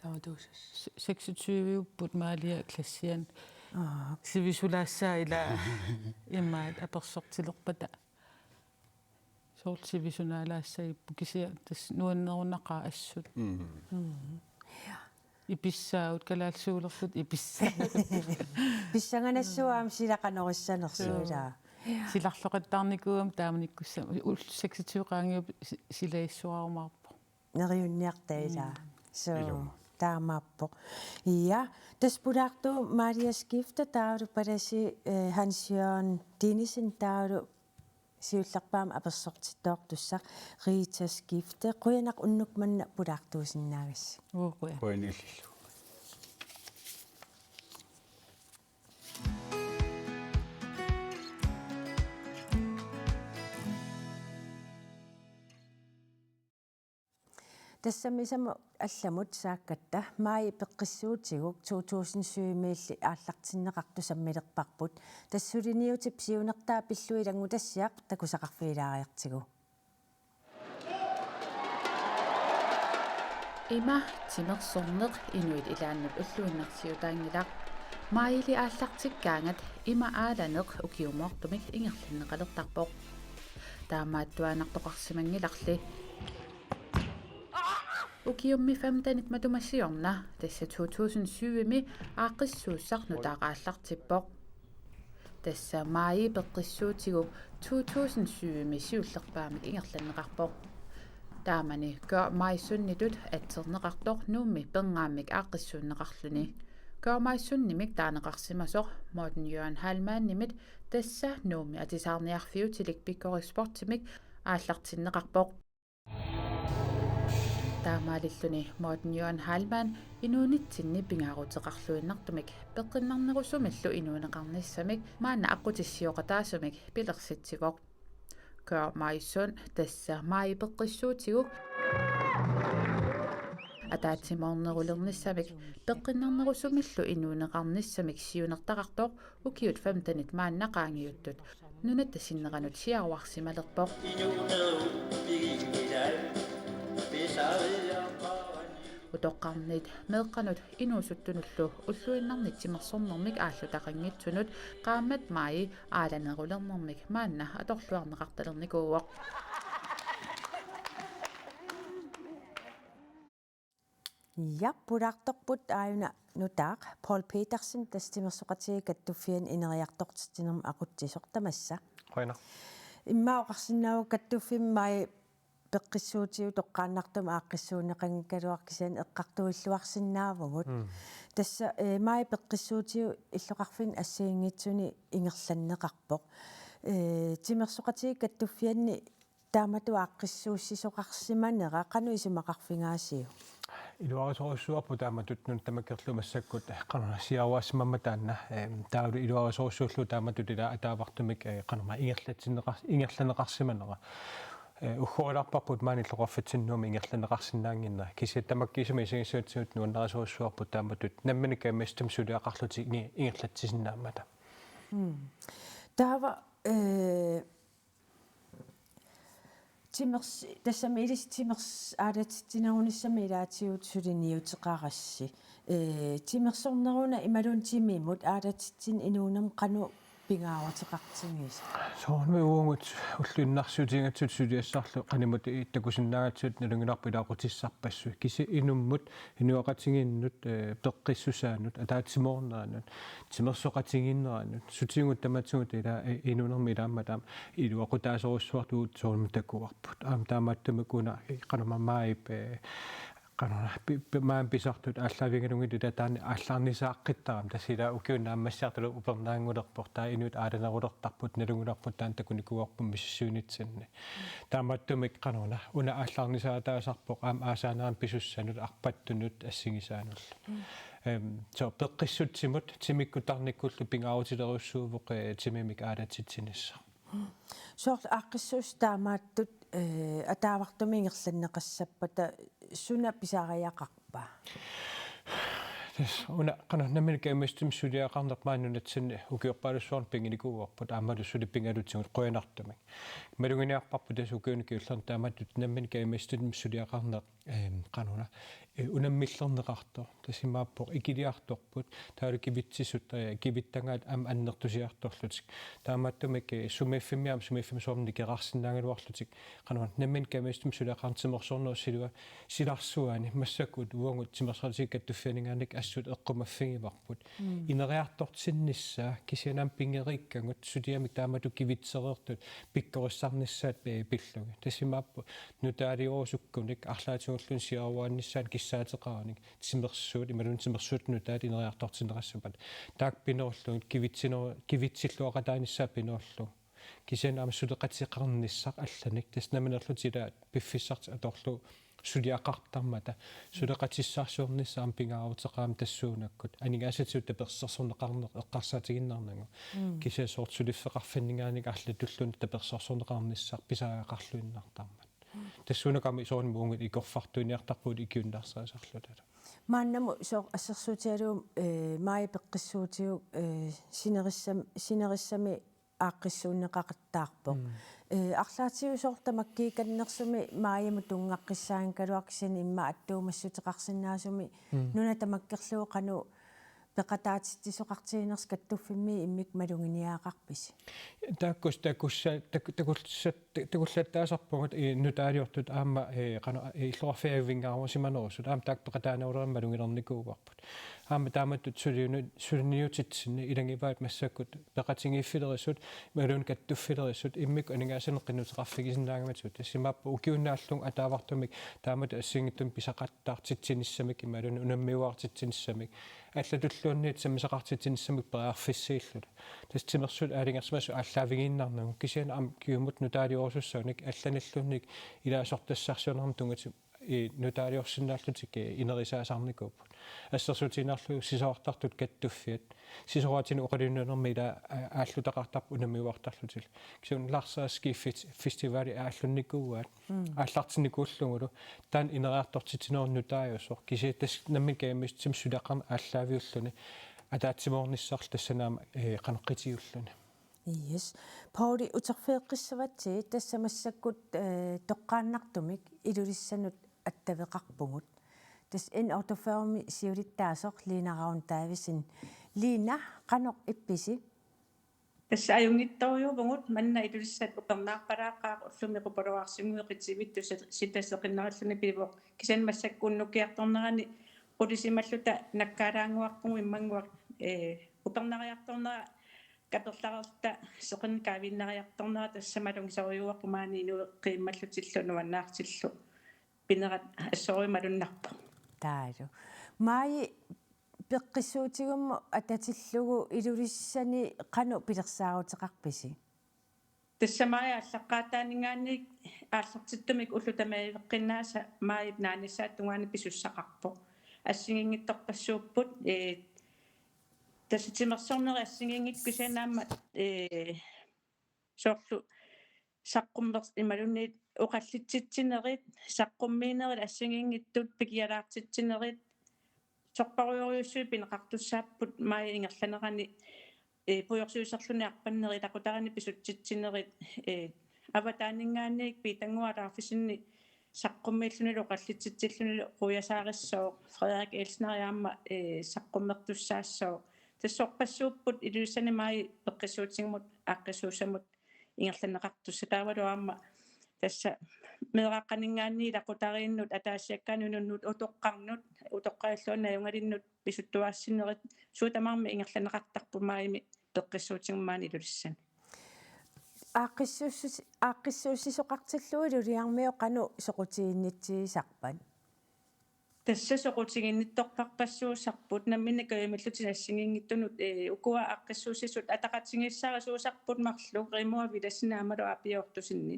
таудуусас 26-уппут маалия классиан сивисулаассаа ила иммаат аперсортилерпата соорт сивисунаалаассаиппу кисиа тас нуаннерунақаа ассут иписсаут калаалсуулерлут иписса писсанганассуаам силақанеруссанерсуилаа силарлоқаттаарникуам тааманиккусса 26 qaangiup силаиссуарумаарпо нериунниартаилаа so таамааппо ja таспулаарту Marias gifte таавру паласи Hans Jørgen Dinesen таавру сиулларпаама аперсортиттоортуссақ Ritas gifte quyanaq unnukmanna pulaartuusinnaagas уукуя поиниллу тассамисама алламут сааккатта маи пеққиссуутигук 2007-милли ааллартиннеқарту саммилерпарпут тассулиниутип сиунертаа пиллуилангу тассиақ такусақарфилаариартигу има тимерсорнеқ инуит илааннуп уллуиннэрсиутаангилақ маили ааллартиккаангат има ааланеқ укиумоортумик ингерланнеқалертарпоқ таамааттуанартоқарсимангиларли укиумми фамтаник матумассиорна тасса 2007-ми ааққиссууссарну таақааллартиппоқ тасса маи пеққиссуутигу 2007-ми сиуллерпаамик ингерланнеқарпоқ таамани ка майсуннитут атсернеқартоқ нуумми пенгааммик ааққиссууннеқарлуни ка майсуннимик таанеқарсимасоқ Morten Jørgen Halmanimit тасса нуумми атисаарниарфиутилик пиккорикспортимик ааллартиннеқарпоқ таамаалиллуни Morten Jørgen Halman инуунитсинни пингаарутеқарлуиннартумик пеққиннарнерусумиллу инуунеқарниссамик маана аққутиссиоқатаасумик пилерситсигоқ ка майсун тасса маи пеққиссуутигу атаатсимоорнерулерниссамик пеққиннарнерусумиллу инуунеқарниссамик сиунертақартоқ укиут фамтанит мааннақаангиуттут нунатта синнеранут сиаруарсималерпоқ утоққарнит меэққанут инуусуттунуллу уллуиннарник тимерсорнэрмик ааллутақангитсунут qaammat маи ааланерулернэрмик маанна аторлуарнеқарталерникууоқ ja pulaartorput aayuna nutaaq Paul Petersen tastимерсоқатиги каттуффиан инериартортитинерма ақутсисортамасса қойна иммаоқарсинаау каттуффиммай пеққиссуутиу тоққааннартума ааққиссуунеқангкалуаркисаан эққартуиллуарсинаавгут тасса май пеққиссуутиу иллоқарфин ассиингитсуни ингерланнеқарпоқ тимерсоқатиги каттуффианни таамату ааққиссууссисоқарсиманера қану исумақарфингаасиу илуарисоруссуарпу тааматут нун тамаккерлумассаккут қануна сиауаасимамма таанна таалу илуарисорусsuullu тааматут ила атаавартумик қанума ингерланеқарсиманера уххооларпарпут мааниллоқарфатсиннуumi ингерланеқарсинаангинна кисиат тамаккисуми исигиссуутсуут нуаннерисоруссуарпу тааматут намманикааммастам сулиақарлутигни ингерлатсисиннааммата таава тимерс тассамилис тимерс аалатсинерунissami илаатиут сулиниутеқарасси тимерсорнеруна ималун тимимут аалатсин инуунам қану пингааратеқартингис соорми уungут уллуиннарсуутингаtsut сулиассарлу qaнимut иттакусиннаагаtsut налунгиларпу илаақутиссарпассу киси инуммут инуақатингиннут пеққиссусаанут атаатсимоорнеранут тимерсоқатингиннеранут сутингут таматсугут ила инунерми илаамматаам илуақутаасоруссуартуут соорми таккуарпут аам таамааттумакуна канамамаип канона маан писартут ааллавигалунгит таани ааллаарнисааққиттарам тасила укиуннааммассаартулу упернаангулерпор таа инут ааданерулертарпут налунгуларпут таан такуникуарпум миссуунитсинни таамааттумик канона уна ааллаарнисаатаасарпоқ аам аасаанаам писуссанут арпаттунут ассигисаанулла so пеққиссутсимут тимиккутарниккуллу пингааутилеруссуувоқ тимимик аалатитсинисса соор ааққиссуус таамааттут атаавартумингерланнеқассаппата суна писаариақарпа уна қана намилкаимистим сулиақарнеқ маанунатсинни укиорпаалуссуарн пингиникууарпут аамалу сули пингалутсигут қуянартумик малугиниарпарпу тас укиуникиуллерн таамааттут намилкаимистим сулиақарнеқ qanuna unamмиллернеқартор тасимааппоқ икилиарторпут таалукивитсисут кивиттангаат ам аннертусиарторлутик таамааттумик сумеффимиам сумеффимсуарни керарсиннаагалуарлутик qanuna наммин камистум сулеқартимерсорноо силуа силарсуани массакут уангут тимерсартик каттуффианингаанник ассут эққумаффигиварпут инериартортсиннissaa кисианам пингериккангут сутиамик таамату кивитсереертут пиккориссарниссаат пиллуги тасимааппу нутаалиорусуккуник арлаатигуллун сиаруааннissaат киссаатеқарник тимерсуут ималун тимерсуут нутаат инериартортинерассапат таак пинерлугит кивитсиллуақатааниссаа пинерлу кисианаам сулеқатиқарниссақ алланик таснаминерлутила пиффиссарт аторлу сулиақартармата сулеқатиссаарсуорниссаам пингааутеқаам тассуунаккут анигаасатсуут таперсерсорнеқарнеқ эққарсаатигиннарнагу кисиасоорт сулиффеқарфиннигааник арла туллун таперсерсорнеқарниссаар писааақарлуиннартармат тассуунаками соорни муунгит икорфартуиниартарпуут икиуннарсаасарлутала мааннаму соо ассерсуутиалуум маи пеққиссуутиу синериссами ааққиссууннеқақаттаарпоқ арлаатиу соорта маккииканнерсуми маайму тунгаққиссаан калуаркисани имма аттуумассутеқарсинаасуми нуна тамаккерлуу қану пеқатаатиттисоқартигинерс каттуффимми иммик малугиниаақарписи такуллаттаасарпугут нутаалиортут аама қана иллуарфиавингааруусиманерусут аама таак пеқатаанаулерам малугилерникууарпут аама тааматтут сулиниутитсинни илангиваат массаккут пеқатингииффилерисут малун каттуффилерисут иммик анигаасанеққинутеқарфигисинаагаматсут тассимааппу укиуннааллун атаавартумик таамат ассингиттум писақаттаартитсиниссамик ималун унаммиуаартитсиниссамик аллатуллуунниит самисақартитсиниссамик периарфиссииллут тас тимерсут аалингерсмасу ааллаавигииннарнагу кисиана ам киумут нутаалиорусуссааник алланиллунник илаасортассарсуунерам тунгати нутаалиорсинааллутик инерисаасарникууппут ассерсутинаарлу сисоортартут каттуффиат сисоратин оқалиннерми ила ааллутақартарпу унамиуартарлутил кисун ларсааски фестивали ааллунникууаат ааллартинникууллугулу таан инериартортитинернутаажусор кисиаттас наммикаамистим сулақарна ааллаавиуллуни атаатсимоорниссаар тассанаама қанеққитиуллуни Yes. Pauli uterfeeqqissavatti tassamassakut toqqaannartumik ilulissannut attaveqarpungut. Tas in autoformi siulittaasoq liinaraun taavisin. Liina qanoq ippisi. Tässä ajungittoriupungut manna ilulissat upernaarpalaaqaaq ullumiqupoluarsimuiqitivit sitasseqinnaralluni pivoq kisan massakkuunnukiartornerani qulisimalluta nakkaalaanguarpungu immanguaq upernariartornera каперларерта соқин каавиннариарторнера тассамалунгисориуарпумаани инуу қииммаллутиллу нуаннаартиллу пинерат ассорималуннарпу таалу маи пеққиссуутигумму ататиллугу илулиссани қану пилерсаарутеқарписи тассамаи аллаққаатаанигаанник ааллартиттумик уллутамаивеққиннааса маи наанissaаттугаани писуссақарпо ассигингитторпассууппут tässä timmersorneri assingingit kysenaamma soorlu saqqumvers imalunniit uqallitsitsinnerit saqqummiinerit assingingittut pikialaartitsinnerit sorparuoriussui pineqartussaapput mai ingerlanerani pujorsuusarluni arpanneri taqutarani pisutsitsinnerit avataanningaanniik piitangualaarfisinni saqqummiillunilu uqallitsitsillunilu quyasaarissoo Frederik Elsner jaamma saqqummertussaassoo тассорпассууппут илуиссанимаи пеққиссуутингмут ааққиссуусамут ингерланеқартусса таавалуаама тасса меэрааққанингаанни лақутарииннут атаассиаккаанунуннут утоққаиллуанна юнгалиннут писуттуаассинерит суутамаарми ингерланеқартарпумаими пеққиссуутингмаани илулиссан ааққиссуусисоқартиллуи лулиармио қану соқутииннитсиисарпат тасса соқутигиннитторпарпассуусарпут намминакаимиллутин ассигингиттунут укуа ааққиссуусисут атақатингиссаарисуусарпут марлу римуави тассинаамалу аапиортусинни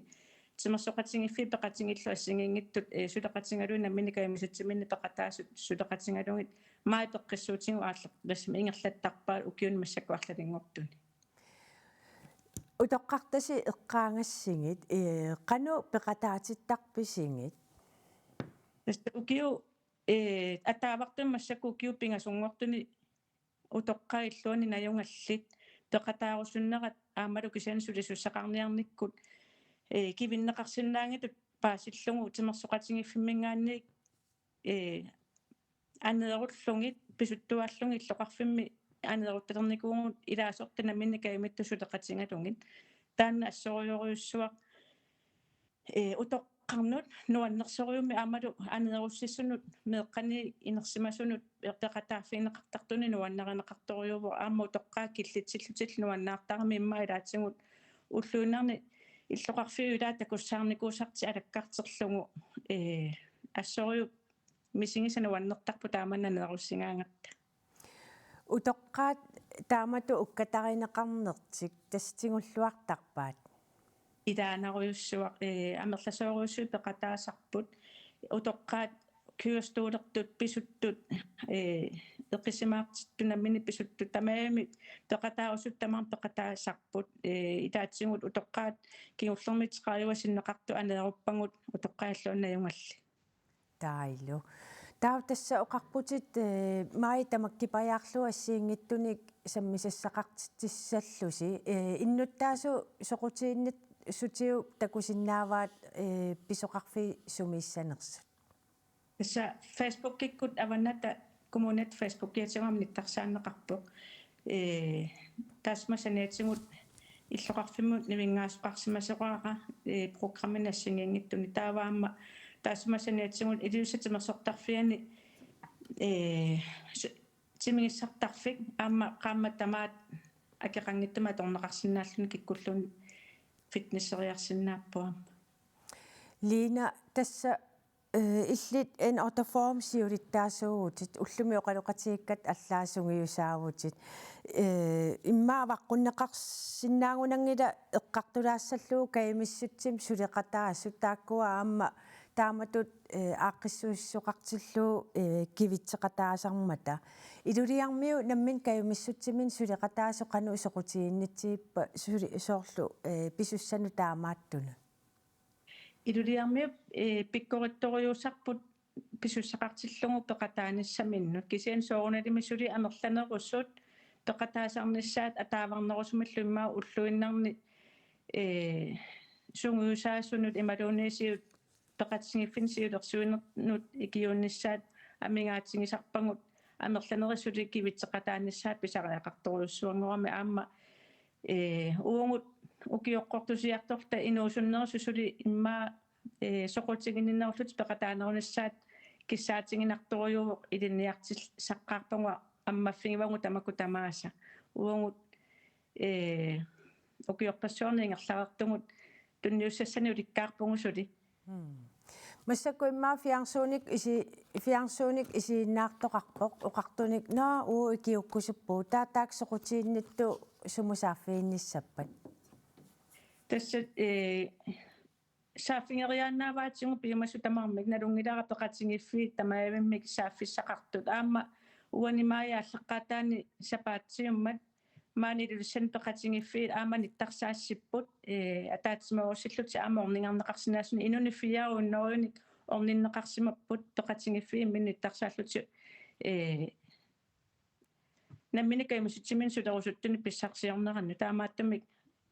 тимерсоқатингиффи пеқатингиллу ассигингиттут сулеқатингалуи намминакаимисутсиминни пеқатаасут сулеқатингалугит маа пеққиссуутингу ааллақ тассма ингерлаттарпаа укиун массаку арлалингортуни утоққартаси эққаангассигит қану пеқатаатиттарписигит укиу атаавартун массаку укиу пингасунгортуни утоққаиллуани наюнгаллит пеқатаарусуннерат аамалу кисиан сулисуссақарниарниккут кивиннеқарсинаангитут паасиллугу тимерсоқатингиффиммингаанни анееруллугит писуттуааллуги иллоқарфимми анеерутталерникуугут илаасортана минникаимитту сулеқатингалугит таанна ассориориуссуа утоққарнут нуаннерсориумми аамалу анееруссиссунут меэққани инерсимасунут пеқатааффиинеқартартуни нуаннеринеқарториувоо аама утоққаа киллитсиллутил нуаннаартарами имма илаатсигут уллуунарни иллоқарфиулаа такуссаарникуусарти алаккартерлугу ассориу мисигисануаннертарпу тааманнанеруссингаангатта утоққаат таамату уккатаринеқарнертик тастингуллуартарпаат илаанаруйуссуа амерласоориуссуи пеқатаасарпут утоққаат кюстуулертут писуттут эққисимаартиттунаммини писуттут тамаами пеқатаарусут тамаар пеқатаасарпут илаатсигут утоққаат кигуллермитеқариуасиннеқарту анееруппангут утоққааллуанна юнгалли таилу таа тасса оқарпутит маи тамаккипаяарлу ассиингиттуник саммисассақартиссаллуси иннуттаасу соқутииннит сутиу такусиннааваат писоқарфи сумииссанерсут тасса фейсбуккиккут аванната коммунет фейсбуккиатигам ниттарсааннеқарпоқ тасмасаниатсигут иллоқарфиммут нивингаасоқарсимасеқуара программин ассингингиттуни тааваама тасмасаниатсигут илиусатимерсортарфиани тимигиссартарфик аама qaammatamaat акеқангиттума торнеқарсинааллуни киккуллуни фитнессериарсинааппуа лина тасса иллит эн отоформ сиулиттаасуугутит уллуми оқалоқатигиккат аллаасунгиусаавутит иммаа ваққуннеқарсинаагунангила эққартулаассаллуу каимиссутсим сулеқатаассут тааккуа аама тааматут ааққиссуиссоқартиллуу кивитсеқатаасармата илулиармиу наммин каюмиссутсимин сулеқатаасо қану соқутииннитсииппа соорлу писуссану таамааттуну илулиармиу пиккоритториусарпут писуссақартиллугу пеқатааниссаминнут кисиан соорналими сули амерланеруссут пеқатаасарниссаат атааварнерусумиллу иммаа уллуиннарни сунгуусаасунут ималуунисиут пеқатсигиффинсиулерсуинернут икиунниссаат амингаатсигисарпагут амерланерисули кивитсеқатааниссаат писариақарторуссуангорами аама уунгут укиоққортусиарторта инуусуннерсу сули иммаа соқутигиннеруллут пеқатаанерунissaат киссаатигинарторюу илинниартил саққарпагуа аммаффигивагу тамаку тамааса уунгут укиорпассуарнингерлаартугут тунниуссассани уликкаарпугу сули массакуиммаа фиарсууник исииннаартоқарпоқ оқартуник наа уу икиуккусуппуу таатаак соқутииннитту сумусааффиинниссаппат тасса сааффингериааннааваатсигу пиумассу тамармик налунгилара пеқатингиффи тамаавиммик сааффиссақартут аама уанимаая аллеққатаани сапаатсиуммат маанилулсан пеқатингиффи аама ниттарсаассиппут атаатсимавуссиллути аама орнингарнеқарсинаасуни инуни фиаруунноруник орниннеқарсимаппут пеқатингиффи минниттарсааллути намминикаимасутсимин сулерусуттуни писсарсиорнеранну таамааттамик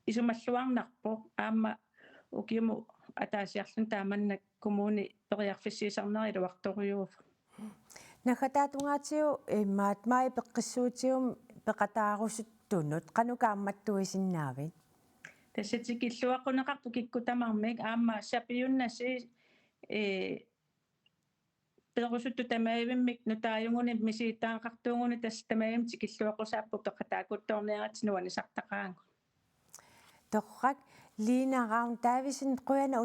исумаллуарнарпо аама укиуму атаасиарлун тааманнак коммуни периарфиссиисарнери луарторюуф нахатаатунгаатиу маатмаи пеққиссуутиум peqataarusuttunut qanukaammattuisinnaavin тассатикиллуаққунеқарпу киккутамармик аама сапиуннаси пеерусутту тамаавиммик нутааюнгуни мисииттаақартуунгуни тасс тамаавим тикиллуаққусааппу пеқатаакутторниаратинуани сартақаангу торрак линаараун таависин қуяна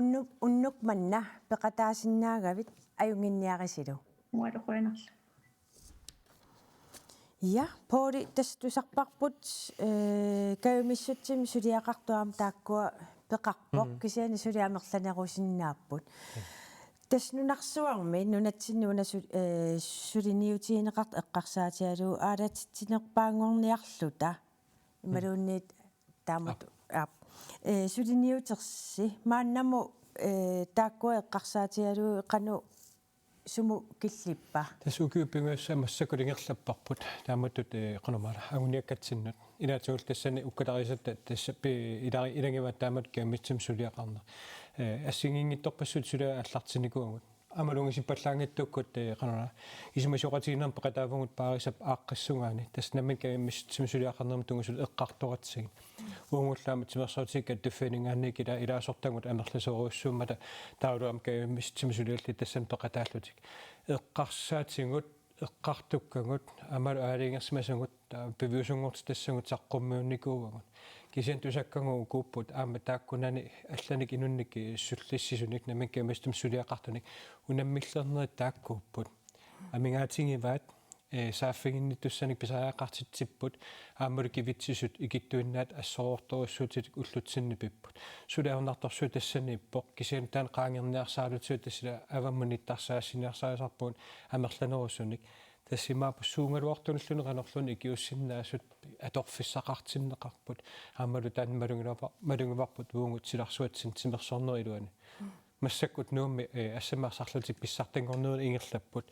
уннук манна пеқатаасиннаагавит аюнгинниарисилу муалоқуинарла ja pori tastusarparput kayumissutsim suliaqartuam taakkua peqarpoq kisiani suliamerlanerusinnaapпут таснунарсуарми нунатсиннуна сулиниутиинеқарт эққарсаатиалу аалатитсинерпаангорниарлута ималуунниит таамут сулиниутерси мааннаму тааккуа эққарсаатиалу қану суму киллиппа тасукиуппингуассаа массакулингерлаппарпут тааматтут qanumala агуниаккатсиннут илаатигул тассани уккаларисатта тассаппи илангиват таамат киаммитсим сулиақарна ассигингитторпассут сулиа аллартиникуагут амалунгисиппаллаангиттуккут qanuna исимасоқатигинерм пеқатаавгут паарисап ааққиссунгаани таснаммик киаммиссим сулиақарнерм тунгусул эққарторатсигин унгуллаамат тимерсаутикка туффинингаанни кила илаасортангут амерласоруссууммата таулуам киаммиссим сулиалли тассан пеқатааллутик эққарсаатингут эққартуккагут амалу аалингерсимасугут пивиусунгорт тассагут саққуммиунникуугагут кисиан тусаккангу кууппут аама тааккунани алланик инунник суллиссисуник намин кеместум сулиақартуник унаммиллернери тааккууппут амингаатингиваат сааффигинни туссаник писаақартитсиппут аамалу кивитсисут икиттуиннаат ассоорторуссуутик уллутсинни пиппут сулаернарторсуу тассани иппоқ кисиан таан qaangерниарсаалутсуу тассила аваммуниттарсаассиниарсаасарпуун амерланеруссуник тассимаапу суунгалуартунуллуни канерлуни икиуссиннаасут аторфиссақартиннеқарпут аамалу таанмалунгилапа малунгиварпут вуунгут силарсуатсин тимерсорнерилуани массаккут нуумми ассамаарсарлутик писсартангорнуuni ингерлаппут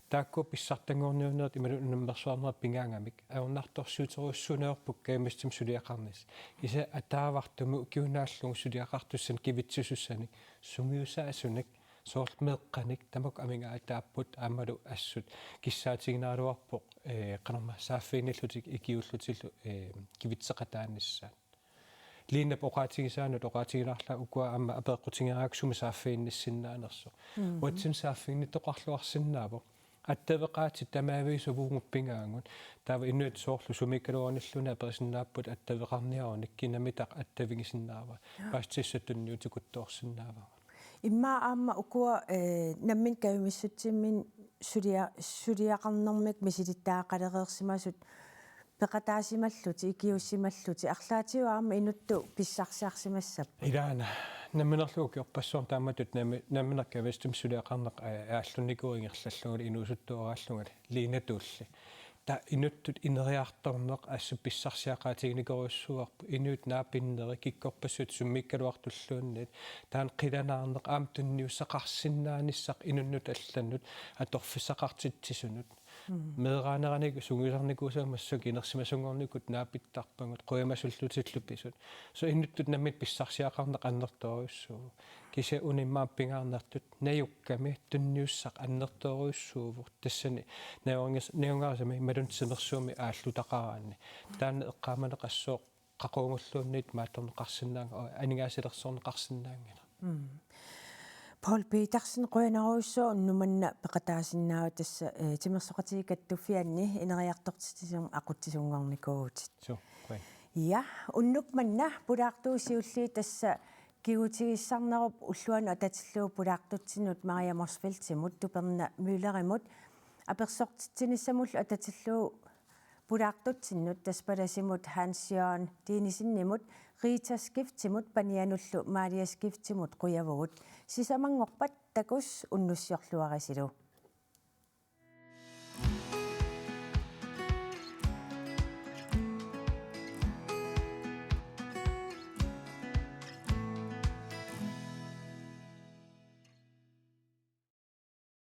таакку писсартангорнуунерт ималу нуммерсуарнерат пингаангамик ауннарторсуутеруссунеорпук каимастим сулиақарнис киса атаавартуму киунааллугу сулиақартуссан кивитсусуссани сунгиусаасуник соортмеэкканик тамак амингаатааппут аамалу ассут киссаатигинааруарпоқ qanarma сааффииниллутик икиуллутиллу кивитсеқатааниссаат линна поқаатигисаанут оqaатигилаарла укуа аама апеэққутингерааксума сааффиинниссиннаанерсо уатсин сааффиинниттоқарлуарсиннаавоқ аттавеқаати тамаавису вуунгуппингаангут таава иннуит соорлу сумиккалуаниллуна аперисиннааппут аттавеқарниаруник кинамитақ аттавигисиннаава паастиссатунниутикуттоорсиннаава имма аама укуа наммин каюмиссутсиммин сулиақарнэрмик мисилиттаақалереерсимасут пеқатаасималлути икиуссималлути арлаатиу аама инутту писсарсиарсимассап илаана намминерлуг киорпассуар тааматут намминеркавистум сулиақарнеқ ааллуникуингерллаллугали инуусуттуарааллугали линатуулли та инуттут инериарторнеқ ассу писсарсиақаатигникоруссуарпу инуут наапиннери киккорпассут суммиккалуартуллууннит таан қиланаарнеқ аам тунниуссақарсиннааниссақ инуннут алланнут аторфиссақартитсисунут медераанераник сунгисарникуусаамассук инерсимасунгорникут наапиттарпагут қуямасуллутиллупписут со инуттут наммит писсарсиақарнеқ аннерторуссуу киса униммааппингаарнартут наюкками тунниуссақ аннерторуссууву тассани неонгаасами малунтсимерсууми ааллутақараанни таана эққааманеқассоо қақунгуллуунниит маатторнеқарсинаага анигаасилерсоорнеқарсинаангила Paul Petersen qoyanaruussuu nummanna peqataasinnaawa tassa timersoqatigikattufianni ineriartortisum aquttisunngornikuutit ja unnukmanna pulaartuusiulli tassa kigutigissarnerup ulluanu atatilluu pulaartutsinut Maria Morsfeldtimut tuperna Müllerimut apersortittinissamullu atatilluu pulaartutsinnut taspalasimut Hans-Jørgen Dinissinnimut Rita Skiftimut panianullu Maria Skiftimut quyavugut sisamangorpat takus unnussiorluarisilu